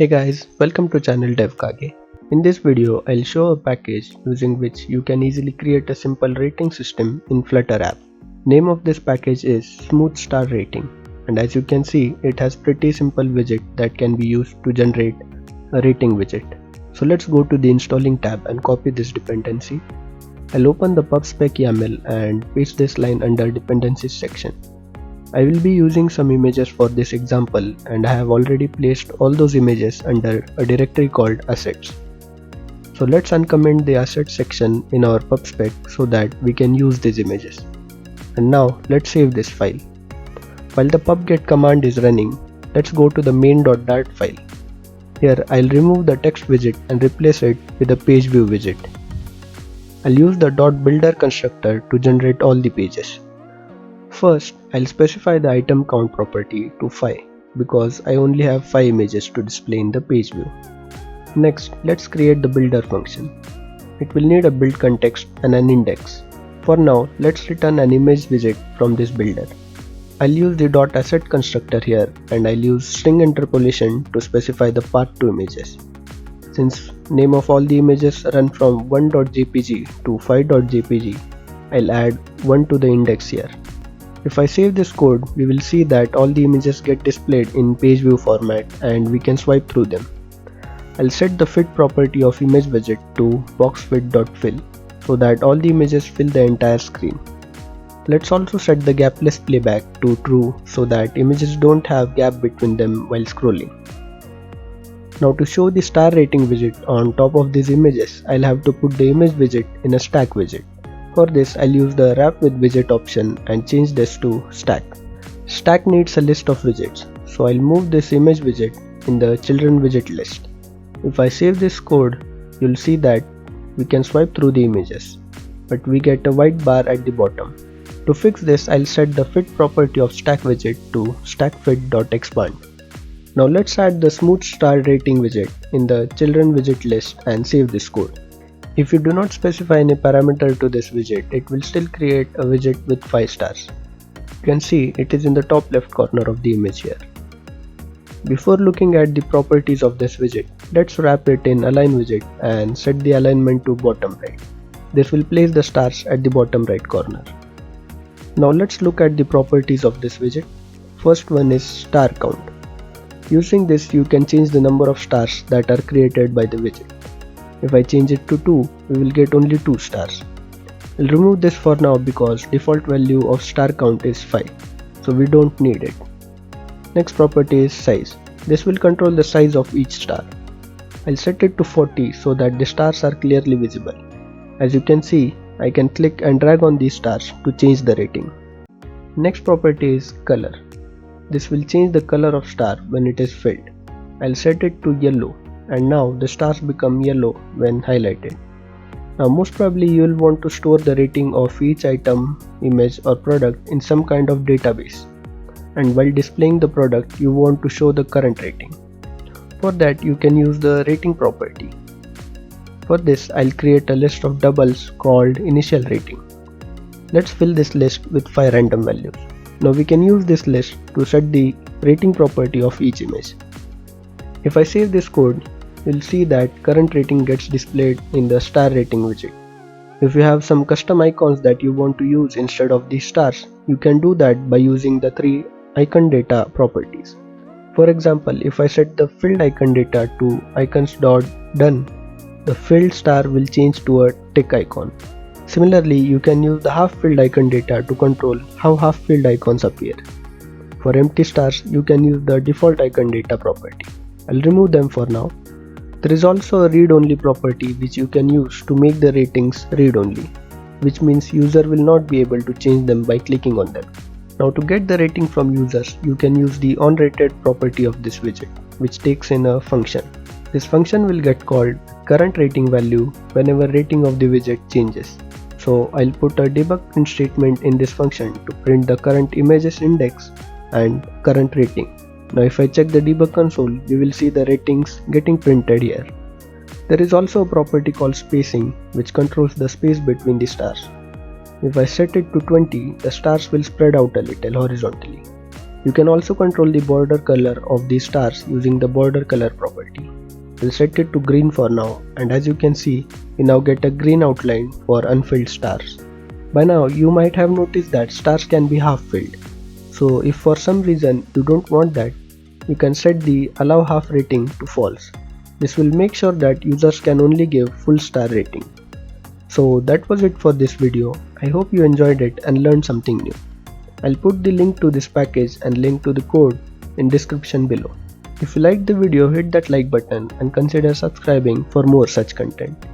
Hey guys, welcome to channel DevKage. In this video, I'll show a package using which you can easily create a simple rating system in Flutter app. Name of this package is Smooth Star Rating, and as you can see, it has pretty simple widget that can be used to generate a rating widget. So let's go to the installing tab and copy this dependency. I'll open the pubspec YAML and paste this line under dependencies section. I will be using some images for this example, and I have already placed all those images under a directory called assets. So let's uncomment the assets section in our pubspec so that we can use these images. And now let's save this file. While the pubget command is running, let's go to the main.dart file. Here I'll remove the text widget and replace it with a page view widget. I'll use the .builder constructor to generate all the pages. First, I'll specify the item count property to 5 because I only have 5 images to display in the page view. Next, let's create the builder function. It will need a build context and an index. For now, let's return an image widget from this builder. I'll use the .asset constructor here, and I'll use string interpolation to specify the path to images. Since name of all the images run from 1.jpg to 5.jpg, I'll add 1 to the index here. If I save this code, we will see that all the images get displayed in page view format and we can swipe through them. I'll set the fit property of image widget to boxfit.fill so that all the images fill the entire screen. Let's also set the gapless playback to true so that images don't have gap between them while scrolling. Now to show the star rating widget on top of these images, I'll have to put the image widget in a stack widget. For this, I'll use the wrap with widget option and change this to stack. Stack needs a list of widgets, so I'll move this image widget in the children widget list. If I save this code, you'll see that we can swipe through the images, but we get a white bar at the bottom. To fix this, I'll set the fit property of stack widget to stackfit.expand. Now let's add the smooth star rating widget in the children widget list and save this code. If you do not specify any parameter to this widget, it will still create a widget with 5 stars. You can see it is in the top left corner of the image here. Before looking at the properties of this widget, let's wrap it in align widget and set the alignment to bottom right. This will place the stars at the bottom right corner. Now let's look at the properties of this widget. First one is star count. Using this, you can change the number of stars that are created by the widget. If I change it to 2, we will get only 2 stars. I'll remove this for now because default value of star count is 5, so we don't need it. Next property is size. This will control the size of each star. I'll set it to 40 so that the stars are clearly visible. As you can see, I can click and drag on these stars to change the rating. Next property is color. This will change the color of star when it is filled. I'll set it to yellow. And now the stars become yellow when highlighted. Now most probably you will want to store the rating of each item, image or product in some kind of database. And while displaying the product, you want to show the current rating. For that, you can use the rating property. For this, I'll create a list of doubles called initial rating. Let's fill this list with 5 random values. Now we can use this list to set the rating property of each image. If I save this code, you'll see that current rating gets displayed in the star rating widget. If you have some custom icons that you want to use instead of these stars, you can do that by using the 3 icon data properties. For example, if I set the filled icon data to icons.done, the filled star will change to a tick icon. Similarly, you can use the half filled icon data to control how half filled icons appear. For empty stars, you can use the default icon data property. I'll remove them for now. There is also a read-only property which you can use to make the ratings read-only, which means user will not be able to change them by clicking on them. Now to get the rating from users, you can use the onRated property of this widget, which takes in a function. This function will get called current rating value whenever rating of the widget changes. So I'll put a debug print statement in this function to print the current images index and current rating. Now if I check the debug console, we will see the ratings getting printed here. There is also a property called spacing which controls the space between the stars. If I set it to 20, the stars will spread out a little horizontally. You can also control the border color of these stars using the border color property. We'll set it to green for now, and as you can see, we now get a green outline for unfilled stars. By now you might have noticed that stars can be half filled. So if for some reason you don't want that, you can set the allow half rating to false. This will make sure that users can only give full star rating. So that was it for this video. I hope you enjoyed it and learned something new. I'll put the link to this package and link to the code in description below. If you liked the video, hit that like button and consider subscribing for more such content.